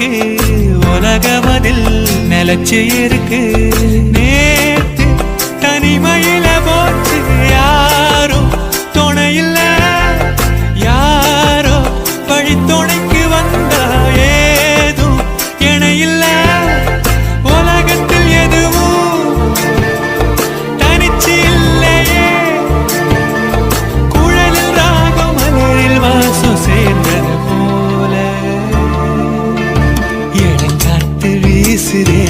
இருக்கு உலகமதில் நிலச்சி இருக்கு நேத்து தனிமையில போச்சு யாரோ துணையில்ல யாரோ வழி துணைக்கு வந்தா ஏதும் இணையில்ல உலகத்தில் எதுவும் தனிச்சு இல்லையே குழலில் ராகம் மலரில் வாசம் சேர்ந்தது போல இளங்காத்து வீசுதே